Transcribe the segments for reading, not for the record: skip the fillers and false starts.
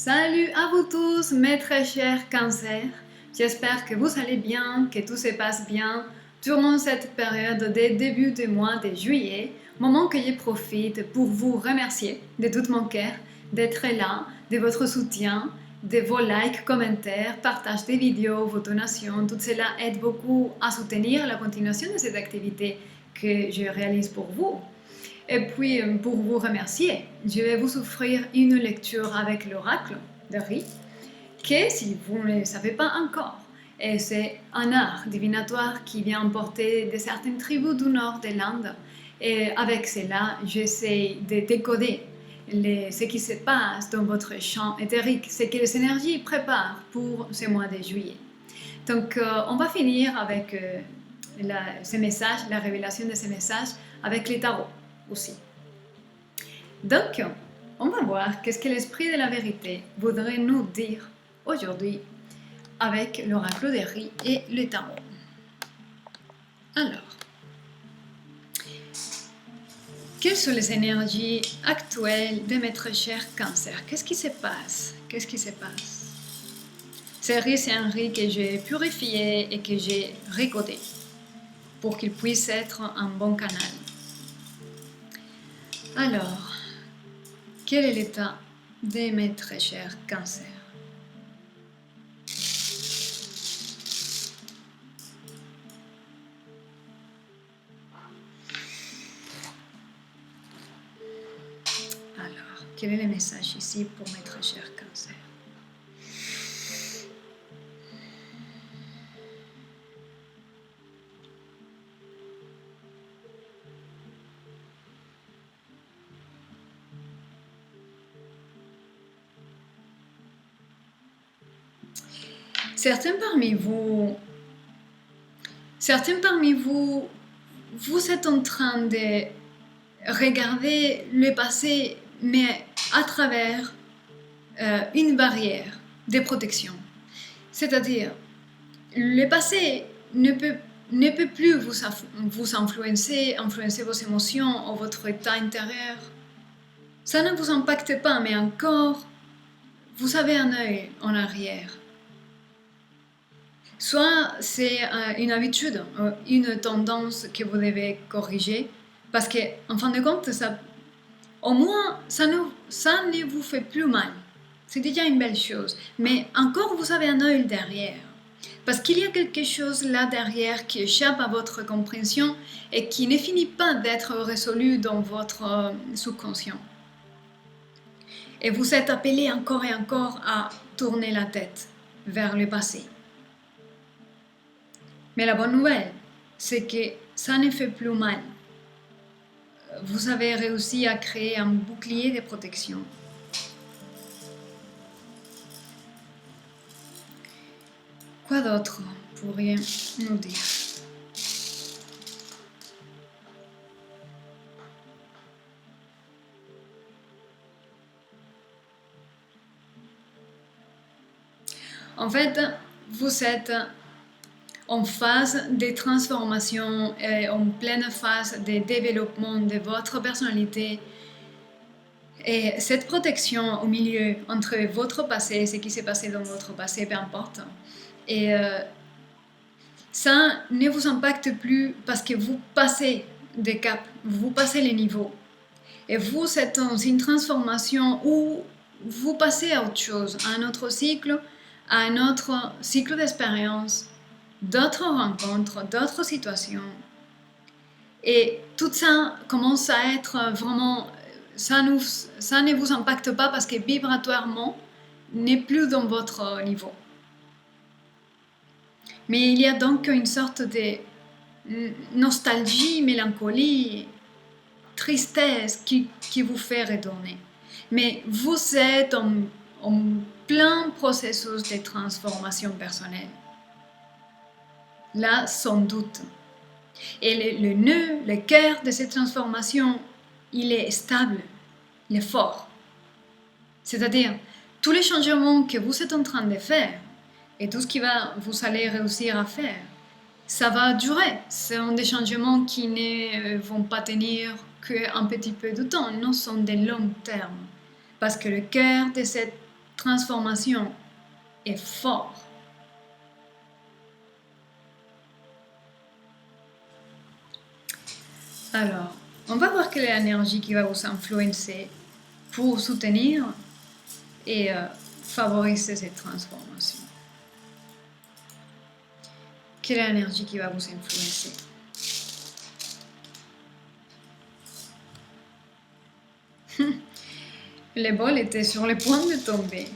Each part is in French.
Salut à vous tous, mes très chers cancers. J'espère que vous allez bien, que tout se passe bien durant cette période des débuts du mois de juillet, moment que je profite pour vous remercier de tout mon cœur d'être là, de votre soutien, de vos likes, commentaires, partage des vidéos, vos donations. Tout cela aide beaucoup à soutenir la continuation de cette activité que je réalise pour vous. Et puis, pour vous remercier, je vais vous offrir une lecture avec l'oracle de Ri, que si vous ne le savez pas encore, et c'est un art divinatoire qui vient porter de certaines tribus du nord de l'Inde. Et avec cela, j'essaie de décoder ce qui se passe dans votre champ éthérique, ce que les énergies préparent pour ce mois de juillet. Donc, on va finir avec ces messages, la révélation de ces messages avec les tarots aussi. Donc, on va voir qu'est-ce que l'esprit de la vérité voudrait nous dire aujourd'hui avec l'oracle des Ri et le tarot. Alors, quelles sont les énergies actuelles de notre cher cancer? Qu'est-ce qui se passe? Qu'est-ce qui se passe? Ce riz, c'est un riz que j'ai purifié et que j'ai recodé pour qu'il puisse être un bon canal. Alors, quel est l'état de mes très chers cancers? Alors, quel est le message ici pour mes très chers cancers? Certains parmi vous, vous êtes en train de regarder le passé, mais à travers une barrière de protection. C'est-à-dire, le passé ne peut plus vous influencer vos émotions ou votre état intérieur. Ça ne vous impacte pas, mais encore, vous avez un œil en arrière. Soit c'est une habitude, une tendance que vous devez corriger, parce qu'en fin de compte, au moins, ça ne vous fait plus mal. C'est déjà une belle chose. Mais encore, vous avez un œil derrière. Parce qu'il y a quelque chose là derrière qui échappe à votre compréhension et qui ne finit pas d'être résolu dans votre subconscient. Et vous êtes appelé encore et encore à tourner la tête vers le passé. Mais la bonne nouvelle, c'est que ça ne fait plus mal. Vous avez réussi à créer un bouclier de protection. Quoi d'autre pourriez nous dire? En fait, vous êtes en phase de transformation et en pleine phase de développement de votre personnalité. Et cette protection au milieu entre votre passé, ce qui s'est passé dans votre passé, peu importe, et ça ne vous impacte plus parce que vous passez des caps, vous passez les niveaux. Et vous êtes dans une transformation où vous passez à autre chose, à un autre cycle, d'expérience, d'autres rencontres, d'autres situations. Et tout ça commence à être vraiment, ça ne vous impacte pas parce que vibratoirement, n'est plus dans votre niveau. Mais il y a donc une sorte de nostalgie, mélancolie, tristesse qui vous fait retourner. Mais vous êtes en plein processus de transformation personnelle. Là, sans doute. Et le nœud, le cœur de cette transformation, il est stable, il est fort. C'est-à-dire, tous les changements que vous êtes en train de faire et tout ce que vous allez réussir à faire, ça va durer. Ce sont des changements qui ne vont pas tenir qu'un petit peu de temps, non, ce sont des longs termes. Parce que le cœur de cette transformation est fort. Alors, on va voir quelle est l'énergie qui va vous influencer pour soutenir et favoriser cette transformation. Quelle est l'énergie qui va vous influencer? Le bol était sur le point de tomber.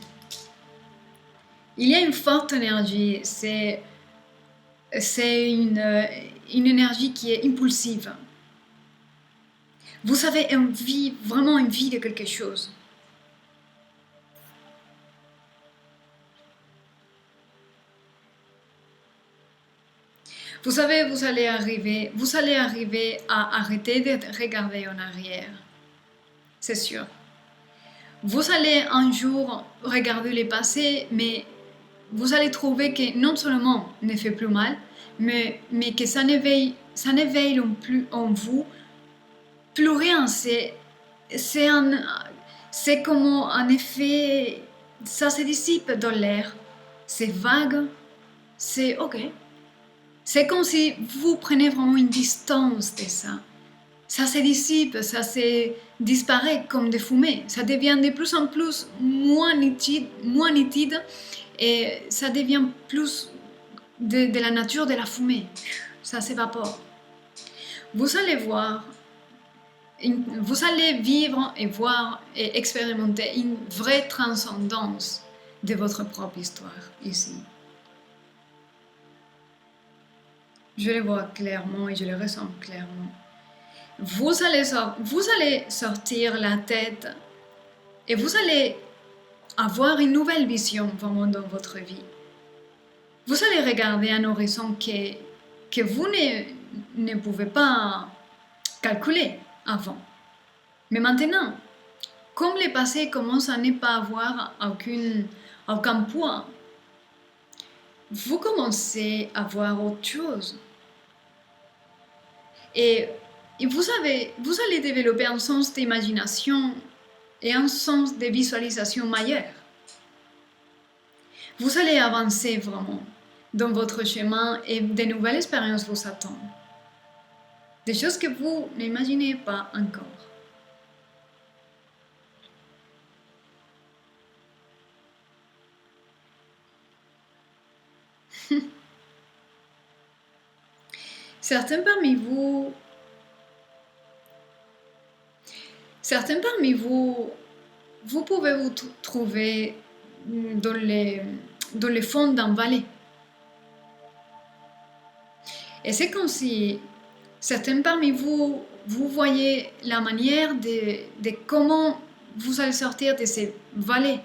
Il y a une forte énergie, c'est une énergie qui est impulsive. Vous avez vraiment envie de quelque chose. Vous savez, vous allez arriver à arrêter de regarder en arrière. C'est sûr. Vous allez un jour regarder le passé, mais vous allez trouver que non seulement ne fait plus mal, mais que ça n'éveille plus en vous plus rien. C'est comme un effet, ça se dissipe dans l'air. C'est vague, c'est ok. C'est comme si vous prenez vraiment une distance de ça. Ça se dissipe, ça se disparaît comme des fumées. Ça devient de plus en plus moins nitide et ça devient plus de la nature de la fumée. Ça s'évapore. Vous allez voir, vous allez vivre et voir et expérimenter une vraie transcendance de votre propre histoire ici. Je le vois clairement et je le ressens clairement. Vous allez sortir la tête et vous allez avoir une nouvelle vision vraiment dans votre vie. Vous allez regarder un horizon que vous ne pouvez pas calculer avant. Mais maintenant, comme le passé commence à ne pas avoir aucun poids, vous commencez à voir autre chose. Et vous allez développer un sens d'imagination et un sens de visualisation meilleur. Vous allez avancer vraiment dans votre chemin et de nouvelles expériences vous attendent. Des choses que vous n'imaginez pas encore. Certains parmi vous, vous pouvez vous trouver dans les fonds d'un vallée. Et c'est comme si certains parmi vous, vous voyez la manière de comment vous allez sortir de ces vallées.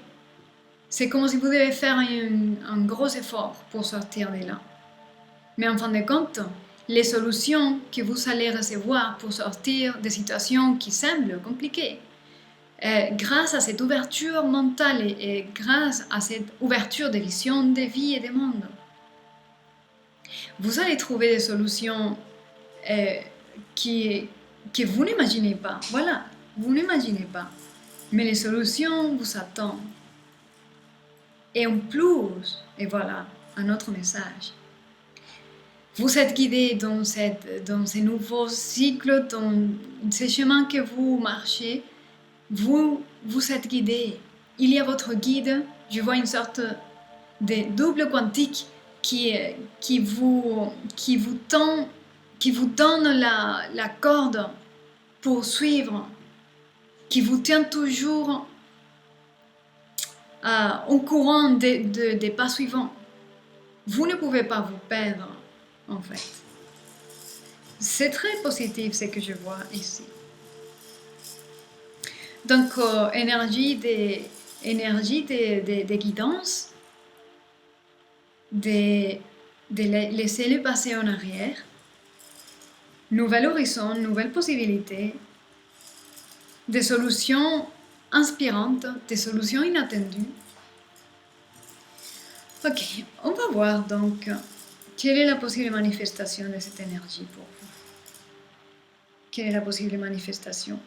C'est comme si vous devez faire un gros effort pour sortir de là. Mais en fin de compte, les solutions que vous allez recevoir pour sortir des situations qui semblent compliquées, grâce à cette ouverture mentale et grâce à cette ouverture de vision de vie et de monde, vous allez trouver des solutions que vous n'imaginez pas. Voilà, vous n'imaginez pas. Mais les solutions vous attendent. Et en plus, et voilà, un autre message. Vous êtes guidé dans ces nouveaux cycles, dans ces chemins que vous marchez. Vous êtes guidé. Il y a votre guide. Je vois une sorte de double quantique qui vous donne la corde pour suivre, qui vous tient toujours au courant des pas suivants. Vous ne pouvez pas vous perdre, en fait. C'est très positif ce que je vois ici. Donc, énergie de guidance, de laisser le passé en arrière, nouvel horizon, nouvelles possibilités, des solutions inspirantes, des solutions inattendues. Ok, on va voir donc quelle est la possible manifestation de cette énergie pour vous. Quelle est la possible manifestation?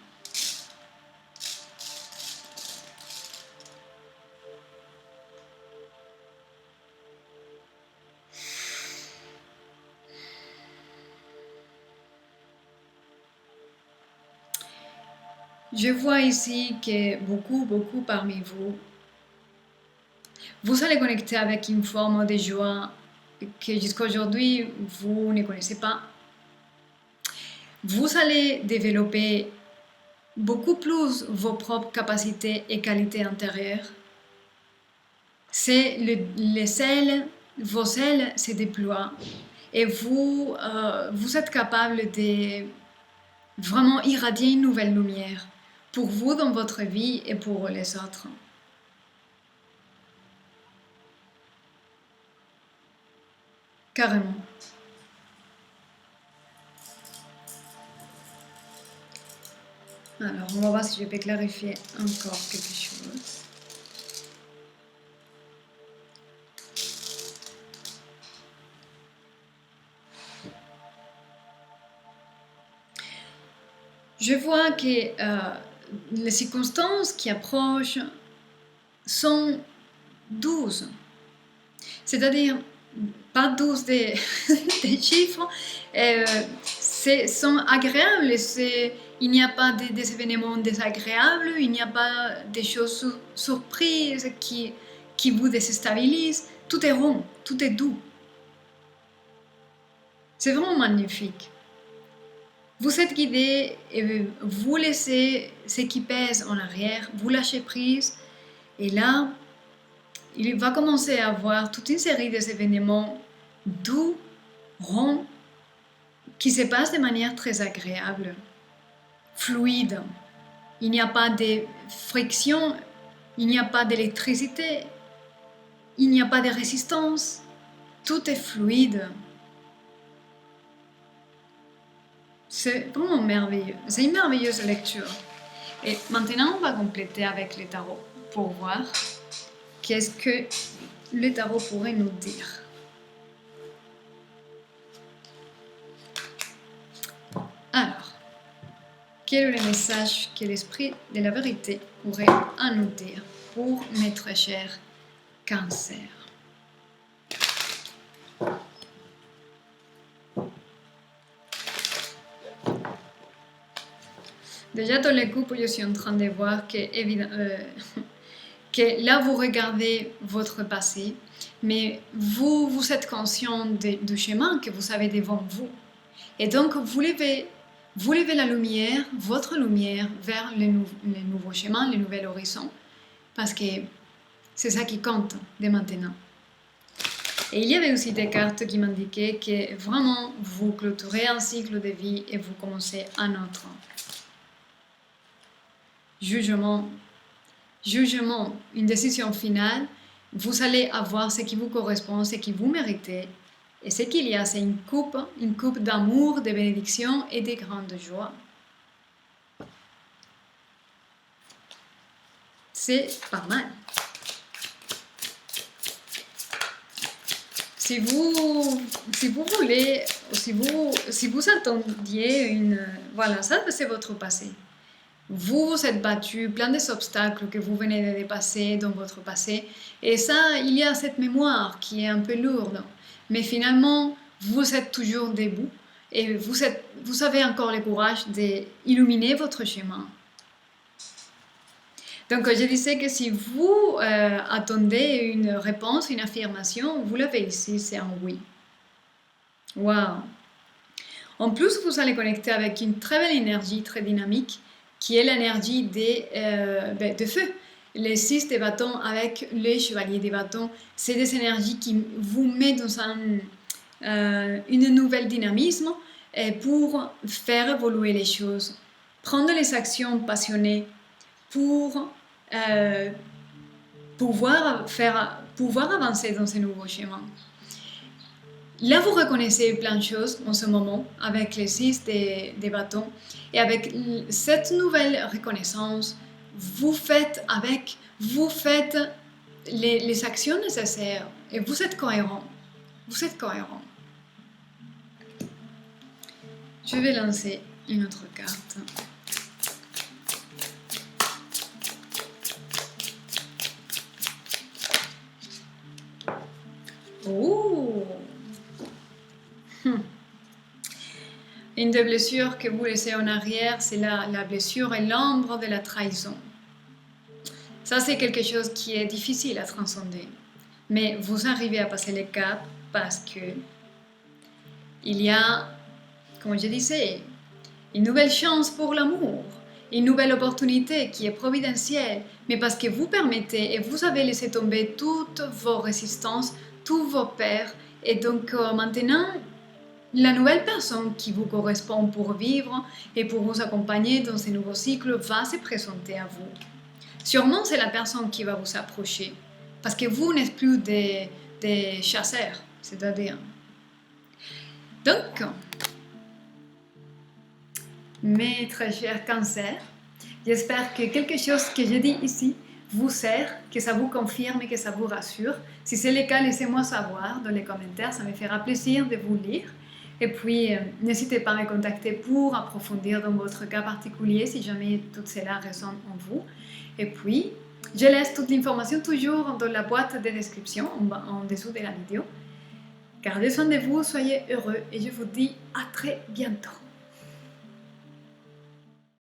Je vois ici que beaucoup parmi vous, vous allez connecter avec une forme de joie que jusqu'à aujourd'hui vous ne connaissez pas. Vous allez développer beaucoup plus vos propres capacités et qualités intérieures. C'est vos ailes se déploient et vous êtes capable de vraiment irradier une nouvelle lumière pour vous dans votre vie et pour les autres. Carrément. Alors, on va voir si je peux clarifier encore quelque chose. Je vois que les circonstances qui approchent sont 12. C'est-à-dire, pas 12 des, des chiffres, sont agréables. Il n'y a pas des événements désagréables, il n'y a pas des choses surprises qui vous déstabilisent. Tout est rond, tout est doux. C'est vraiment magnifique. Vous êtes guidé et vous laissez ce qui pèse en arrière, vous lâchez prise et là, il va commencer à avoir toute une série d'événements doux, ronds, qui se passent de manière très agréable, fluide. Il n'y a pas de friction, il n'y a pas d'électricité, il n'y a pas de résistance, tout est fluide. C'est vraiment merveilleux, c'est une merveilleuse lecture. Et maintenant, on va compléter avec le tarot pour voir qu'est-ce que le tarot pourrait nous dire. Alors, quel est le message que l'esprit de la vérité pourrait à nous dire pour notre cher Cancer? Déjà dans les couples, je suis en train de voir que, que là vous regardez votre passé, mais vous êtes conscient du chemin que vous avez devant vous. Et donc vous levez la lumière, votre lumière, vers les nouveaux chemins, les nouveaux horizons, parce que c'est ça qui compte dès maintenant. Et il y avait aussi des cartes qui m'indiquaient que vraiment vous clôturez un cycle de vie et vous commencez un autre. Jugement, une décision finale, vous allez avoir ce qui vous correspond, ce qui vous méritez. Et ce qu'il y a, c'est une coupe d'amour, de bénédiction et de grande joie. C'est pas mal. Si vous voulez, si vous attendiez voilà, ça c'est votre passé. Vous vous êtes battu, plein d'obstacles que vous venez de dépasser dans votre passé. Et ça, il y a cette mémoire qui est un peu lourde. Mais finalement, vous êtes toujours debout et vous avez encore le courage d'illuminer votre chemin. Donc, je disais que si vous attendez une réponse, une affirmation, vous l'avez ici, c'est un oui. Waouh! En plus, vous allez connecter avec une très belle énergie, très dynamique, qui est l'énergie de feu. Les 6 des bâtons avec les chevaliers des bâtons, c'est des énergies qui vous mettent dans une nouvelle dynamisme pour faire évoluer les choses. Prendre les actions passionnées pour pouvoir avancer dans ces nouveaux chemins. Là, vous reconnaissez plein de choses en ce moment avec les 6 des bâtons. Et avec cette nouvelle reconnaissance, vous faites les actions nécessaires et vous êtes cohérent. Vous êtes cohérent. Je vais lancer une autre carte. Oh! Une des blessures que vous laissez en arrière, c'est la blessure et l'ombre de la trahison. Ça, c'est quelque chose qui est difficile à transcender. Mais vous arrivez à passer les cap parce que il y a, comme je disais, une nouvelle chance pour l'amour, une nouvelle opportunité qui est providentielle, mais parce que vous permettez et vous avez laissé tomber toutes vos résistances, tous vos peurs, et donc maintenant, la nouvelle personne qui vous correspond pour vivre et pour vous accompagner dans ce nouveau cycle va se présenter à vous. Sûrement, c'est la personne qui va vous approcher, parce que vous n'êtes plus des chasseurs, c'est-à-dire. Donc, mes très chers cancers, j'espère que quelque chose que je dis ici vous sert, que ça vous confirme et que ça vous rassure. Si c'est le cas, laissez-moi savoir dans les commentaires, ça me fera plaisir de vous lire. Et puis, n'hésitez pas à me contacter pour approfondir dans votre cas particulier si jamais tout cela résonne en vous. Et puis, je laisse toute l'information toujours dans la boîte de description en dessous de la vidéo. Gardez soin de vous, soyez heureux et je vous dis à très bientôt.